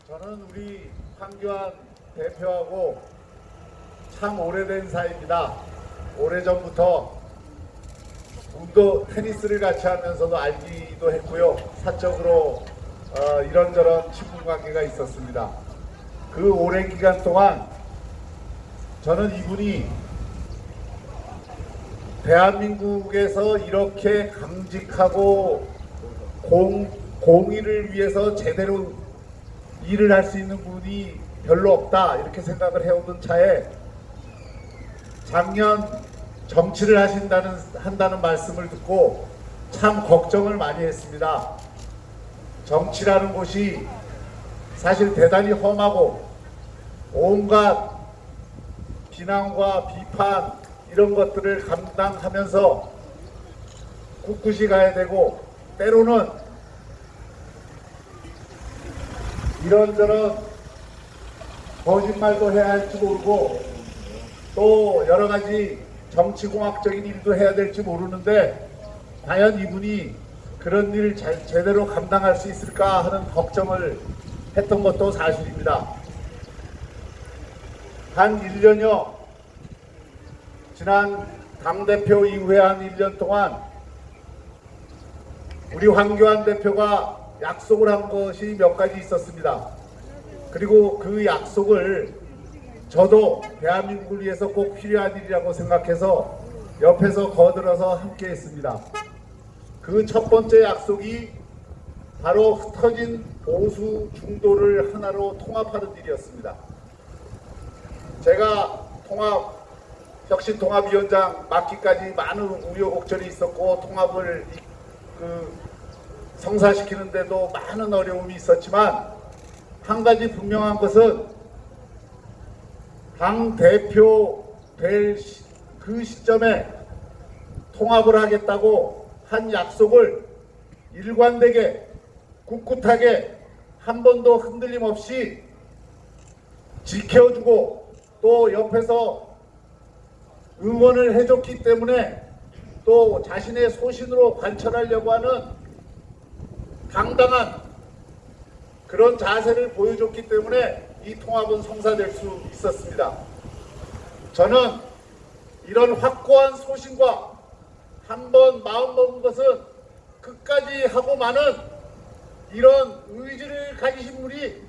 저는 우리 황교안 대표하고 참 오래된 사이입니다. 오래전부터 테니스를 같이 하면서도 알기도 했고요. 사적으로 이런저런 친분 관계가 있었습니다. 그 오랜 기간 동안 저는 이분이 대한민국에서 이렇게 강직하고 공의를 위해서 제대로 일을 할 수 있는 분이 별로 없다 이렇게 생각을 해오던 차에 작년 정치를 한다는 말씀을 듣고 참 걱정을 많이 했습니다. 정치라는 곳이 사실 대단히 험하고 온갖 비난과 비판 이런 것들을 감당하면서 꿋꿋이 가야 되고 때로는 이런저런 거짓말도 해야 할지 모르고 또 여러가지 정치공학적인 일도 해야 될지 모르는데 과연 이분이 그런 일을 제대로 감당할 수 있을까 하는 걱정을 했던 것도 사실입니다. 한 1년여 지난 당대표 이후에 한 1년 동안 우리 황교안 대표가 약속을 한 것이 몇 가지 있었습니다. 그리고 그 약속을 저도 대한민국을 위해서 꼭 필요한 일이라고 생각해서 옆에서 거들어서 함께 했습니다. 그 첫 번째 약속이 바로 흩어진 보수 중도를 하나로 통합하는 일이었습니다. 제가 혁신통합위원장 맡기까지 많은 우여곡절이 있었고 통합을 성사시키는데도 많은 어려움이 있었지만 한 가지 분명한 것은 당 대표 될 그 시점에 통합을 하겠다고 한 약속을 일관되게 꿋꿋하게 한 번도 흔들림 없이 지켜주고 또 옆에서 응원을 해줬기 때문에 또 자신의 소신으로 관철하려고 하는 당당한 그런 자세를 보여줬기 때문에 이 통합은 성사될 수 있었습니다. 저는 이런 확고한 소신과 한번 마음먹은 것은 끝까지 하고 마는 이런 의지를 가지신 분이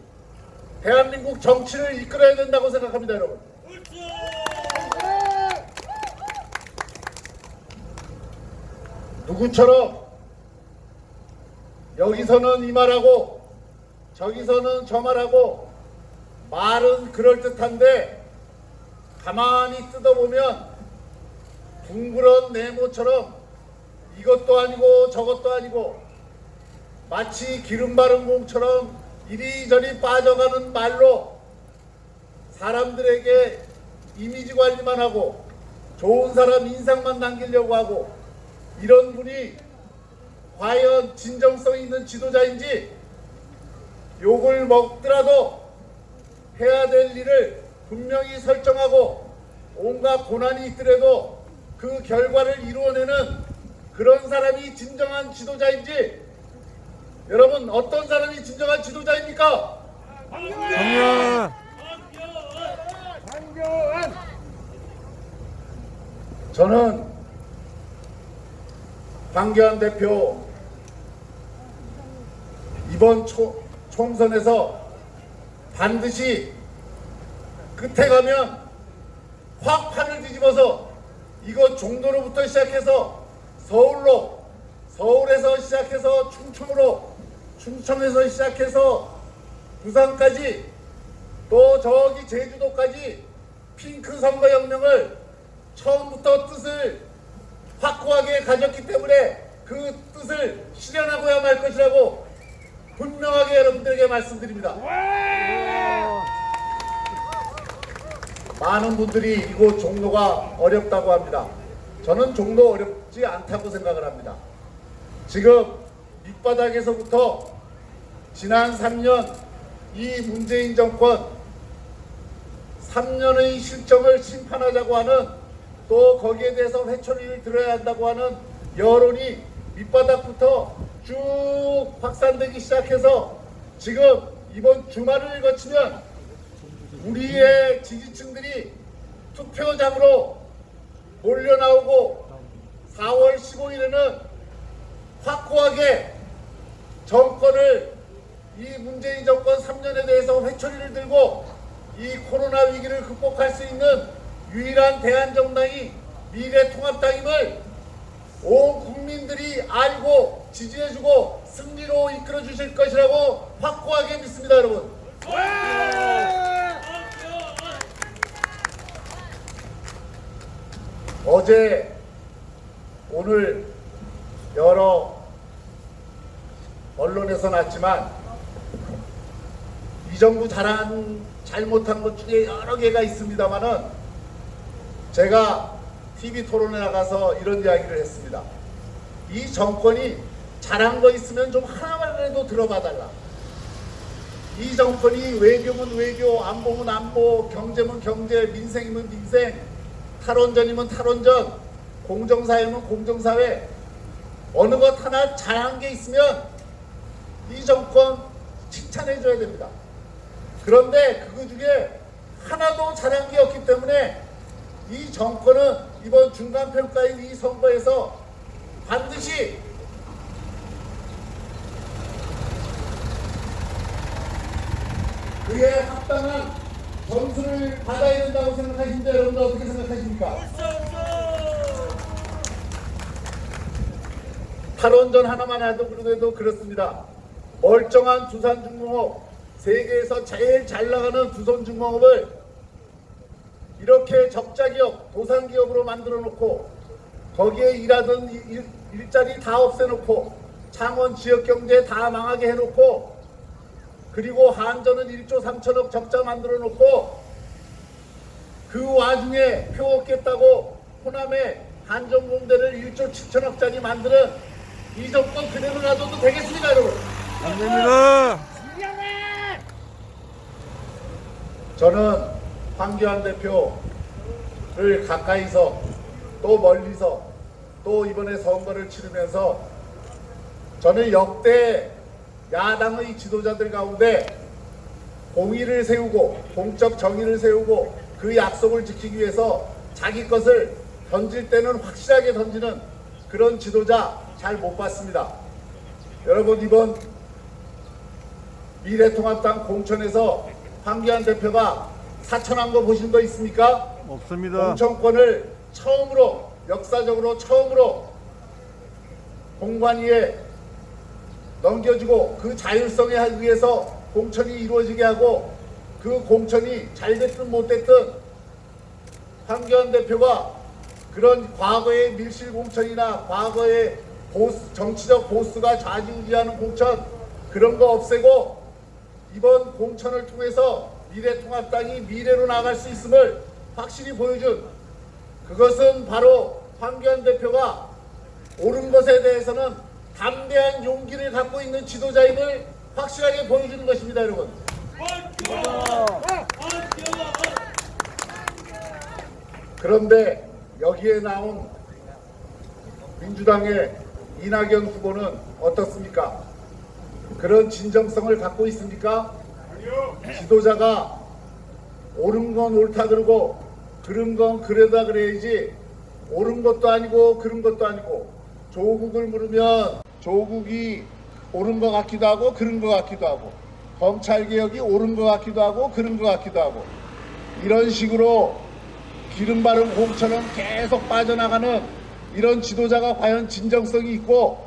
대한민국 정치를 이끌어야 된다고 생각합니다, 여러분. 누구처럼 여기서는 이 말하고 저기서는 저 말하고 말은 그럴듯한데 가만히 뜯어보면 둥그런 네모처럼 이것도 아니고 저것도 아니고 마치 기름 바른 공처럼 이리저리 빠져가는 말로 사람들에게 이미지 관리만 하고 좋은 사람 인상만 남기려고 하고 이런 분이 과연 진정성 있는 지도자인지 욕을 먹더라도 해야 될 일을 분명히 설정하고 온갖 고난이 있더라도 그 결과를 이루어내는 그런 사람이 진정한 지도자인지 여러분 어떤 사람이 진정한 지도자입니까? 황교안! 저는 황교안 대표 이번 총선에서 반드시 끝에 가면 확 판을 뒤집어서 이거 종로로부터 시작해서 서울에서 시작해서 충청에서 시작해서 부산까지 또 저기 제주도까지 핑크 선거혁명을 처음부터 뜻을 확고하게 가졌기 때문에 그 뜻을 실현하고야 말 것이라고 분명하게 여러분들에게 말씀드립니다. 많은 분들이 이곳 종로가 어렵다고 합니다. 저는 종로 어렵지 않다고 생각을 합니다. 지금 밑바닥에서부터 지난 3년 이 문재인 정권 3년의 실정을 심판하자고 하는 또 거기에 대해서 회초리를 들어야 한다고 하는 여론이 밑바닥부터 쭉 확산되기 시작해서 지금 이번 주말을 거치면 우리의 지지층들이 투표장으로 몰려 나오고 4월 15일에는 확고하게 정권을, 이 문재인 정권 3년에 대해서 회초리를 들고 이 코로나 위기를 극복할 수 있는 유일한 대한정당이 미래통합당임을 온 국민들이 알고 지지해주고 승리로 이끌어 주실 것이라고 확고하게 믿습니다, 여러분. 어제 오늘 여러 언론에서 났지만 이 정부 잘못한 것 중에 여러 개가 있습니다만은 제가 TV 토론에 나가서 이런 이야기를 했습니다. 이 정권이 잘한 거 있으면 좀 하나만이라도 들어봐 달라. 이 정권이 외교면 외교, 안보면 안보, 경제면 경제, 민생이면 민생, 탈원전이면 탈원전, 공정사회면 공정사회, 어느 것 하나 잘한 게 있으면 이 정권 칭찬해줘야 됩니다. 그런데 그 중에 하나도 잘한 게 없기 때문에 이 정권은 이번 중간평가인 이 선거에서 반드시 그에 합당한 점수를 받아야 된다고 생각하시는데 여러분들 어떻게 생각하십니까? 탈원전 하나만 해도 그래도 그렇습니다. 멀쩡한 두산중공업, 세계에서 제일 잘 나가는 두산중공업을 이렇게 적자기업, 도산기업으로 만들어 놓고 거기에 일하던 일자리 다 없애놓고 창원 지역경제 다 망하게 해놓고 그리고 한전은 1조 3천억 적자 만들어 놓고 그 와중에 표 얻겠다고 호남에 한전공대를 1조 7천억짜리 만드는 이 정권 그대로 놔둬도 되겠습니까, 여러분? 안 됩니다. 저는 황교안 대표를 가까이서 또 멀리서 또 이번에 선거를 치르면서 저는 역대 야당의 지도자들 가운데 공의를 세우고 공적 정의를 세우고 그 약속을 지키기 위해서 자기 것을 던질 때는 확실하게 던지는 그런 지도자 잘 못 봤습니다. 여러분, 이번 미래통합당 공천에서 황교안 대표가 사천한 거 보신 거 있습니까? 없습니다. 공천권을 처음으로, 역사적으로 처음으로 공관위에 넘겨주고 그 자율성에 의해서 공천이 이루어지게 하고 그 공천이 잘 됐든 못 됐든 황교안 대표가 그런 과거의 밀실 공천이나 과거의 정치적 보수가 좌지우지하는 공천 그런 거 없애고 이번 공천을 통해서 미래통합당이 미래로 나갈 수 있음을 확실히 보여준, 그것은 바로 황교안 대표가 옳은 것에 대해서는 담대한 용기를 갖고 있는 지도자임을 확실하게 보여주는 것입니다, 여러분. 그런데 여기에 나온 민주당의 이낙연 후보는 어떻습니까? 그런 진정성을 갖고 있습니까? 지도자가 옳은 건 옳다 그러고 그른 건 그러다 그래야지 옳은 것도 아니고 그른 것도 아니고 조국을 물으면 조국이 옳은 것 같기도 하고 그른 것 같기도 하고 검찰개혁이 옳은 것 같기도 하고 그른 것 같기도 하고 이런 식으로 기름 바른 곰처럼 계속 빠져나가는 이런 지도자가 과연 진정성이 있고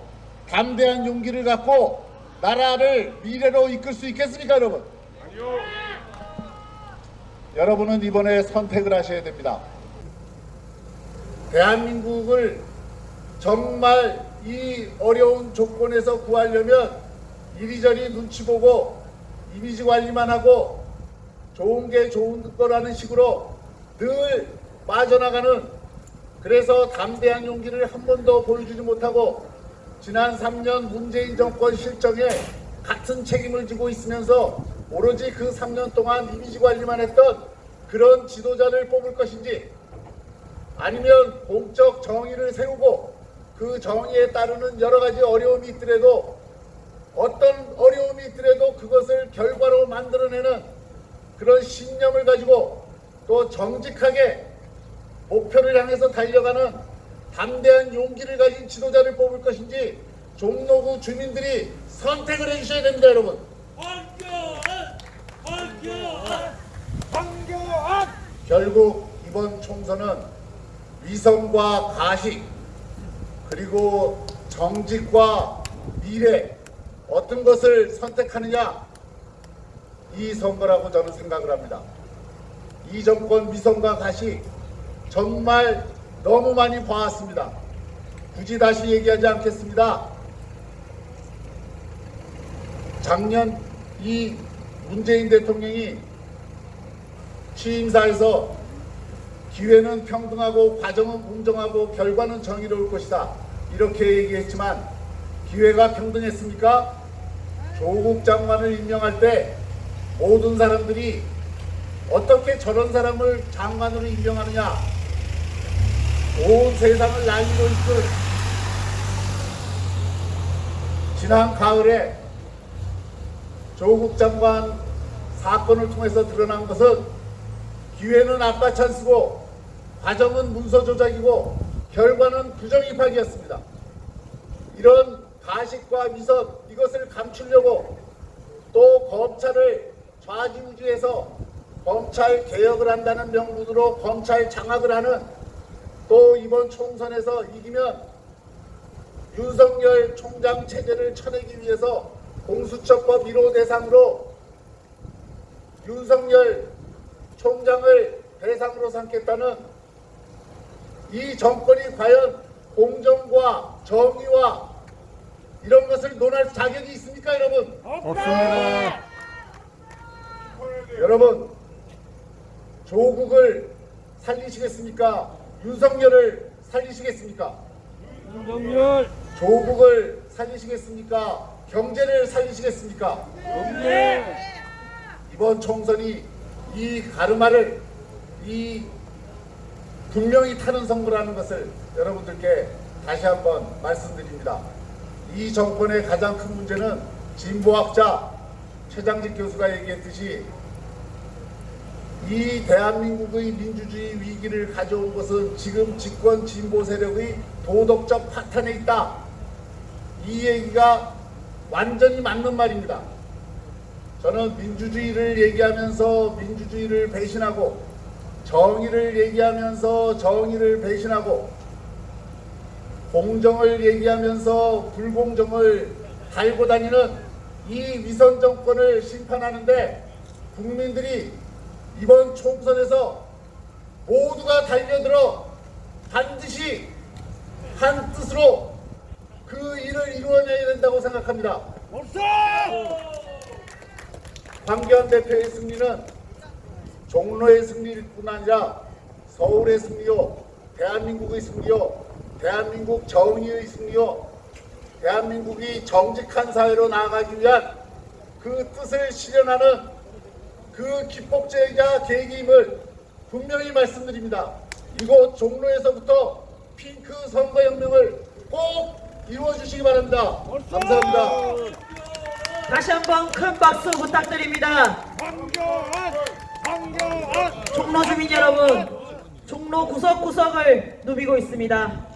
담대한 용기를 갖고 나라를 미래로 이끌 수 있겠습니까, 여러분? 아니요. 여러분은 이번에 선택을 하셔야 됩니다. 대한민국을 정말 이 어려운 조건에서 구하려면 이리저리 눈치 보고 이미지 관리만 하고 좋은 게 좋은 거라는 식으로 늘 빠져나가는, 그래서 담대한 용기를 한 번도 보여주지 못하고 지난 3년 문재인 정권 실정에 같은 책임을 지고 있으면서 오로지 그 3년 동안 이미지 관리만 했던 그런 지도자를 뽑을 것인지, 아니면 공적 정의를 세우고 그 정의에 따르는 여러 가지 어려움이 있더라도 어떤 어려움이 있더라도 그것을 결과로 만들어내는 그런 신념을 가지고 또 정직하게 목표를 향해서 달려가는 담대한 용기를 가진 지도자를 뽑을 것인지 종로구 주민들이 선택을 해주셔야 됩니다, 여러분. 황교안! 결국 이번 총선은 위선과 가식 그리고 정직과 미래 어떤 것을 선택하느냐, 이 선거라고 저는 생각을 합니다. 이 정권 위선과 가식 정말 너무 많이 봐왔습니다. 굳이 다시 얘기하지 않겠습니다. 작년 이 문재인 대통령이 취임사에서 기회는 평등하고 과정은 공정하고 결과는 정의로울 것이다, 이렇게 얘기했지만 기회가 평등했습니까? 조국 장관을 임명할 때 모든 사람들이 어떻게 저런 사람을 장관으로 임명하느냐, 온 세상을 난리로 이끌 지난 가을에 조국 장관 사건을 통해서 드러난 것은 기회는 아빠 찬스고 과정은 문서 조작이고 결과는 부정 입학이었습니다. 이런 가식과 위선, 이것을 감추려고 또 검찰을 좌지우지해서 검찰 개혁을 한다는 명분으로 검찰 장악을 하는, 또 이번 총선에서 이기면 윤석열 총장 체제를 쳐내기 위해서 공수처법 1호 대상으로 윤석열 총장을 대상으로 삼겠다는 이 정권이 과연 공정과 정의와 이런 것을 논할 자격이 있습니까, 여러분? 없습니다. 여러분, 조국을 살리시겠습니까? 윤석열을 살리시겠습니까? 윤석열. 조국을 살리시겠습니까? 경제를 살리시겠습니까? 이번 총선이 이 가르마를 이 분명히 타는 선거라는 것을 여러분들께 다시 한번 말씀드립니다. 이 정권의 가장 큰 문제는 진보학자 최장직 교수가 얘기했듯이 이 대한민국의 민주주의 위기를 가져온 것은 지금 집권 진보 세력의 도덕적 파탄에 있다. 이 얘기가 완전히 맞는 말입니다. 저는 민주주의를 얘기하면서 민주주의를 배신하고 정의를 얘기하면서 정의를 배신하고 공정을 얘기하면서 불공정을 달고 다니는 이 위선 정권을 심판하는데 국민들이 이번 총선에서 모두가 달려들어 반드시 한 뜻으로 그 일을 이루어내야 된다고 생각합니다. 황교안 대표의 승리는 종로의 승리일 뿐 아니라 서울의 승리요, 대한민국의 승리요, 대한민국 정의의 승리요, 대한민국이 정직한 사회로 나아가기 위한 그 뜻을 실현하는 그 기폭제이자 계기임을 분명히 말씀드립니다. 이곳 종로에서부터 핑크 선거혁명을 꼭 이루어주시기 바랍니다. 감사합니다. 다시 한번 큰 박수 부탁드립니다. 황교안! 종로 주민 여러분, 종로 구석구석을 누비고 있습니다.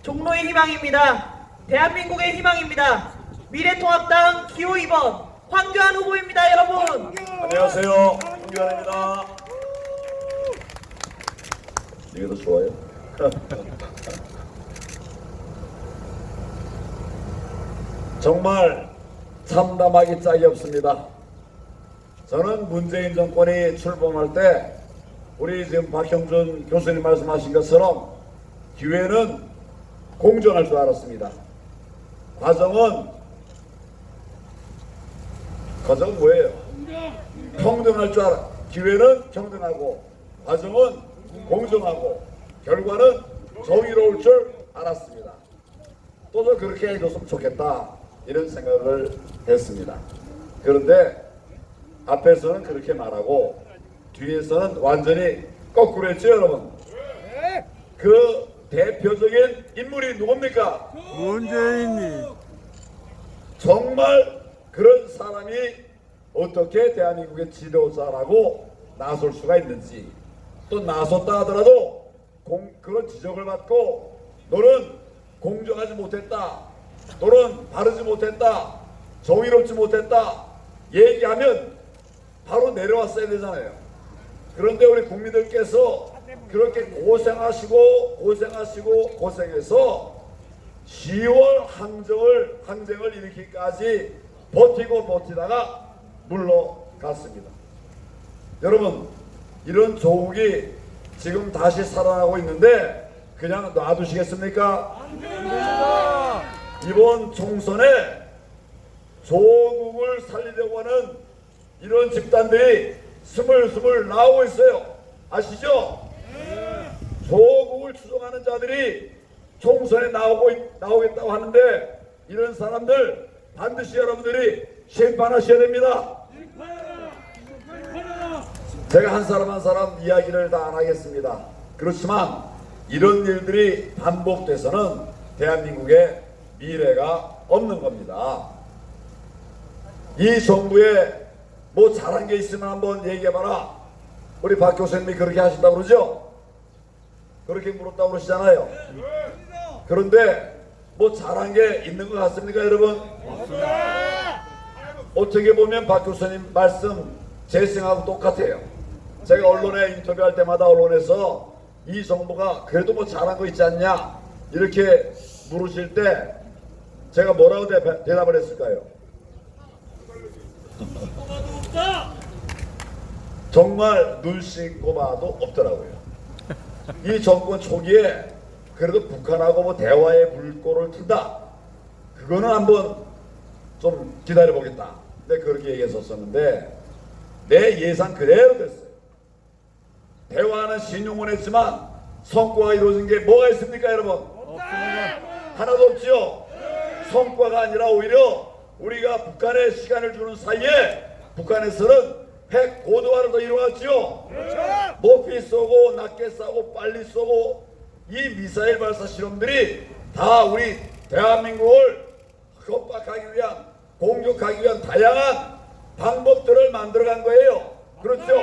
종로의 희망입니다. 대한민국의 희망입니다. 미래통합당 기호 2번 황교안 후보입니다, 여러분. 안녕하세요. 황교안입니다. 이게 더 좋아요? 정말 참담하기 짝이 없습니다. 저는 문재인 정권이 출범할 때 우리 지금 박형준 교수님 말씀하신 것처럼 기회는 공정할 줄 알았습니다. 과정은 뭐예요? 평등할 줄 알아. 기회는 평등하고 과정은 공정하고 결과는 정의로울 줄 알았습니다. 또 그렇게 해줬으면 좋겠다, 이런 생각을 했습니다. 그런데 앞에서는 그렇게 말하고 뒤에서는 완전히 거꾸로 했죠, 여러분. 그 대표적인 인물이 누굽니까? 문재인이. 정말 그런 사람이 어떻게 대한민국의 지도자라고 나설 수가 있는지, 또 나섰다 하더라도 그런 지적을 받고 너는 공정하지 못했다, 너는 바르지 못했다, 정의롭지 못했다 얘기하면 바로 내려왔어야 되잖아요. 그런데 우리 국민들께서 그렇게 고생해서 10월 항쟁을 일으키기까지 버티다가 물러갔습니다. 여러분, 이런 조국이 지금 다시 살아나고 있는데 그냥 놔두시겠습니까? 이번 총선에 조국을 살리려고 하는 이런 집단들이 스물스물 나오고 있어요. 아시죠? 조국을 추종하는 자들이 총선에 나오겠다고 하는데 이런 사람들 반드시 여러분들이 심판하셔야 됩니다. 제가 한 사람 한 사람 이야기를 다 안 하겠습니다. 그렇지만 이런 일들이 반복돼서는 대한민국의 미래가 없는 겁니다. 이 정부에 뭐 잘한 게 있으면 한번 얘기해봐라. 우리 박 교수님이 그렇게 하신다고 그러죠? 그렇게 물었다고 그러시잖아요. 그런데 뭐 잘한 게 있는 것 같습니까, 여러분? 어떻게 보면 박 교수님 말씀 제 생각하고 똑같아요. 제가 언론에 인터뷰할 때마다 언론에서 이 정부가 그래도 뭐 잘한 거 있지 않냐 이렇게 물으실 때 제가 뭐라고 대답을 했을까요? 정말 눈 씻고 봐도 없더라고요. 이 정권 초기에 그래도 북한하고 뭐 대화의 불꽃을 튼다. 그거는 한번 좀 기다려보겠다. 내가 그렇게 얘기했었는데 내 예상 그대로 됐어요. 대화는 신용은 했지만 성과가 이루어진 게 뭐가 있습니까, 여러분? 하나도 없지요. 성과가 아니라 오히려 우리가 북한에 시간을 주는 사이에 북한에서는 핵 고도화를 더 이루어갔죠. 높이 쏘고 낮게 쏘고 빨리 쏘고 이 미사일 발사 실험들이 다 우리 대한민국을 협박하기 위한, 공격하기 위한 다양한 방법들을 만들어간 거예요. 그렇죠?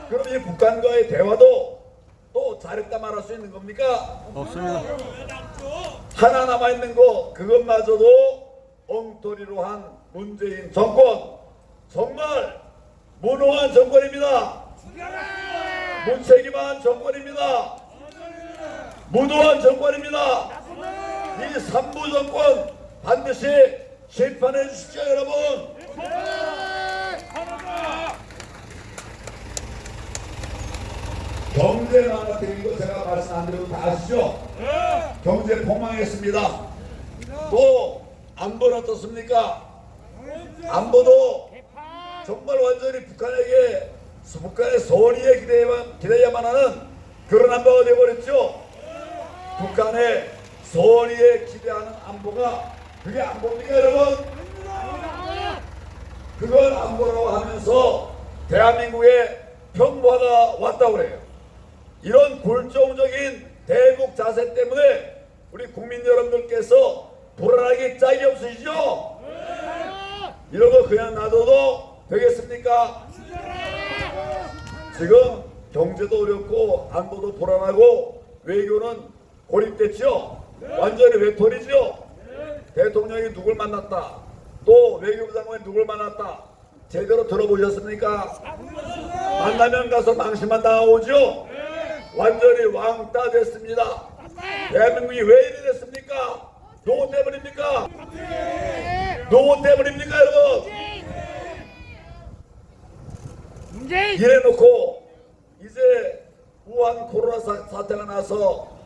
그럼 이 북한과의 대화도 또 잘했다 말할 수 있는 겁니까? 없습니다. 하나 남아있는 거 그것마저도 엉터리로 한 문재인 정권, 정말 무능한 정권입니다. 무책임한 정권입니다. 무도한 정권입니다. 이 삼부 정권 반드시 심판해 주십시오, 여러분. 경제 하나 드린 거 제가 말씀 안 드려도 다 아시죠? 경제 폭망했습니다. 또 안보는 어떻습니까? 안보도 정말 완전히 북한의 선의에 기대야만 하는 그런 안보가 되어버렸죠. 북한의 선의에 기대하는 안보가 그게 안보입니까, 여러분? 그걸 안보라고 하면서 대한민국에 평화가 왔다고 그래요. 이런 굴종적인 대국 자세 때문에 우리 국민 여러분들께서 불안하기 짝이 없으시죠? 이런 거 그냥 놔둬도 되겠습니까? 지금 경제도 어렵고 안보도 불안하고 외교는 고립됐죠? 완전히 외톨이죠? 대통령이 누굴 만났다, 또 외교부 장관이 누굴 만났다 제대로 들어보셨습니까? 만나면 가서 망신만 당하오죠? 완전히 왕따 됐습니다. 대한민국이 왜 이리 됐습니까? 누구 때문입니까? 누구 때문입니까, 여러분? 이래놓고 이제 우한 코로나 사태가 나서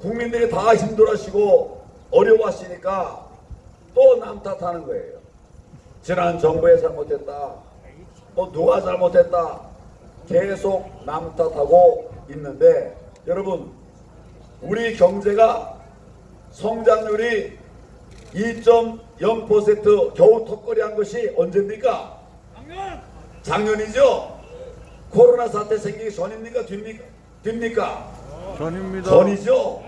국민들이 다 힘들어하시고 어려워하시니까 또 남 탓하는 거예요. 지난 정부에 잘못했다, 뭐 누가 잘못했다, 계속 남 탓하고 있는데 여러분, 우리 경제가 성장률이 2.0% 겨우 턱걸이한 것이 언제입니까? 작년이죠? 코로나 사태 생기기 전입니까? 뒤입니까? 전입니다. 전이죠?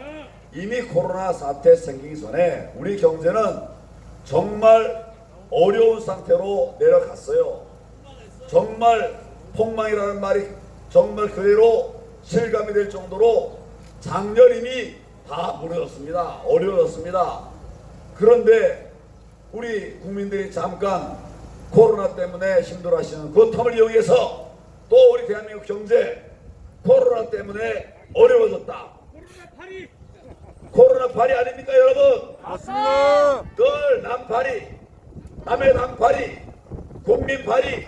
이미 코로나 사태 생기기 전에 우리 경제는 정말 어려운 상태로 내려갔어요. 정말 폭망이라는 말이 정말 그대로 실감이 될 정도로 장렬임이 다 무너졌습니다. 어려웠습니다. 그런데 우리 국민들이 잠깐 코로나 때문에 힘들어하시는 그 텀을 이용해서 또 우리 대한민국 경제 코로나 때문에 어려워졌다. 코로나 파리 아닙니까 여러분? 맞습니다. 늘 남파리, 남의 남파리, 국민파리,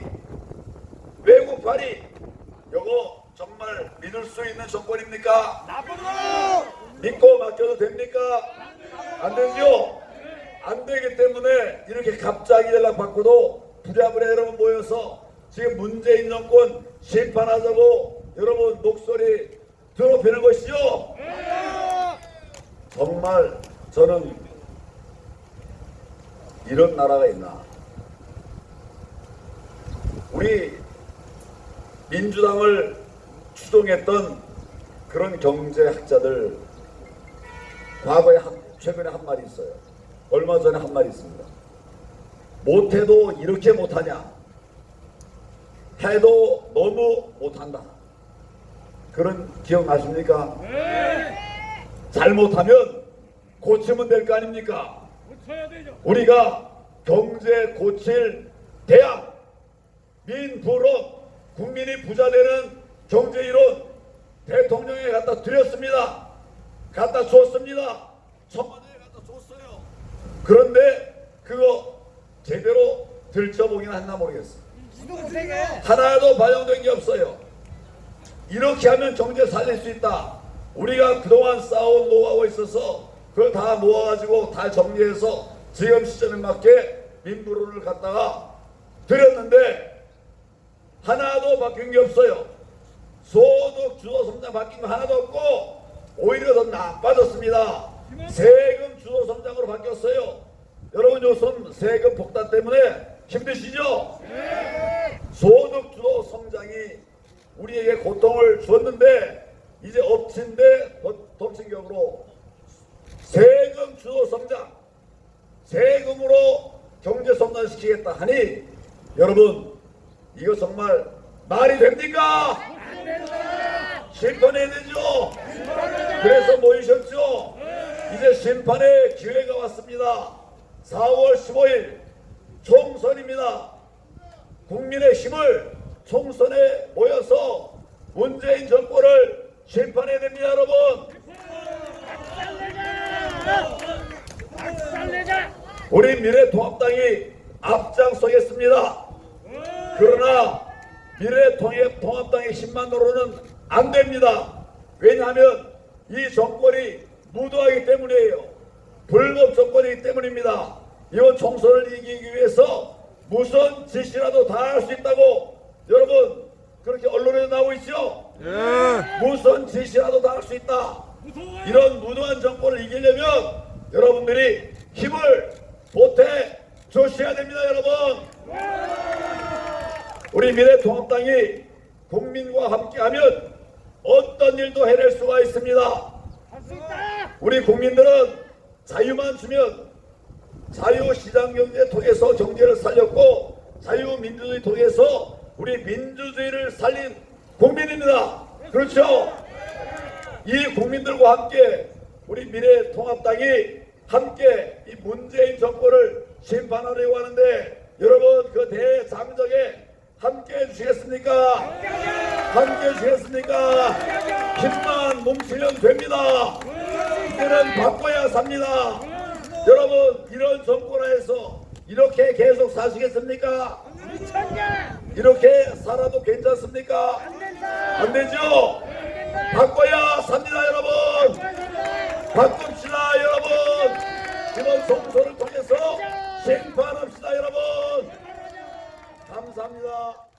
외국파리, 요거 정말 믿을 수 있는 정권입니까? 믿고 맡겨도 됩니까? 안 되죠? 안 되기 때문에 이렇게 갑자기 연락받고도 부랴부랴 여러분 모여서 지금 문재인 정권 심판하자고 여러분 목소리 드높이는 것이죠? 정말 저는 이런 나라가 있나? 우리 민주당을 추종했던 그런 경제학자들 과거에 최근에 한 말이 있어요. 얼마 전에 한 말이 있습니다. 못해도 이렇게 못하냐? 해도 너무 못한다. 그런 기억나십니까? 잘못하면 고치면 될 거 아닙니까? 우리가 경제 고칠 대학, 민부론, 국민이 부자 되는 경제 이론 대통령에 갖다 드렸습니다. 갖다 줬습니다. 청와대에 갖다 줬어요. 그런데 그거 제대로 들춰보긴 했나 모르겠어요. 하나도 반영된 게 없어요. 이렇게 하면 경제 살릴 수 있다. 우리가 그동안 쌓아온 노하우가 있어서 그걸 다 모아가지고 다 정리해서 지금 시점에 맞게 민부론을 갖다가 드렸는데 하나도 바뀐 게 없어요. 소득 주도 성장 바뀐 거 하나도 없고 오히려 더 나빠졌습니다. 세금 주도 성장으로 바뀌었어요. 여러분 요즘 세금 폭탄 때문에 힘드시죠? 소득 주도 성장이 우리에게 고통을 줬는데 이제 엎친 데 덮친 격으로 세금 주도 성장, 세금으로 경제 성장시키겠다 하니 여러분 이거 정말 말이 됩니까? 심판해야 되죠? 그래서 모이셨죠? 이제 심판의 기회가 왔습니다. 4월 15일 총선입니다. 국민의 힘을 총선에 모여서 문재인 정권을 심판해야 됩니다, 여러분. 우리 미래통합당이 앞장서겠습니다. 그러나 미래통합당의 힘만으로는 안 됩니다. 왜냐하면 이 정권이 무도하기 때문이에요. 불법 정권이기 때문입니다. 이번 총선을 이기기 위해서 무슨 짓이라도 다 할 수 있다고 여러분 그렇게 언론에 나오고 있죠? 무슨 짓이라도 다 할 수 있다. 이런 무도한 정권을 이기려면 여러분들이 힘을 보태 주셔야 됩니다, 여러분. 우리 미래통합당이 국민과 함께하면 어떤 일도 해낼 수가 있습니다. 우리 국민들은 자유만 주면 자유시장경제 통해서 경제를 살렸고 자유민주주의 통해서 우리 민주주의를 살린 국민입니다. 그렇죠? 이 국민들과 함께 우리 미래통합당이 함께 이 문재인 정권을 심판하려고 하는데 여러분 그 대장정에 함께 해주시겠습니까? 함께 해주시겠습니까? 힘만 뭉치면 됩니다. 이제는 바꿔야 삽니다. 여러분 이런 정권 하에서 이렇게 계속 사시겠습니까? 이렇게 살아도 괜찮습니까? 안 되죠? 바꿔야 삽니다, 여러분. 바꿉시다, 여러분. 이번 총선을 통해서 심판합시다, 여러분. 감사합니다.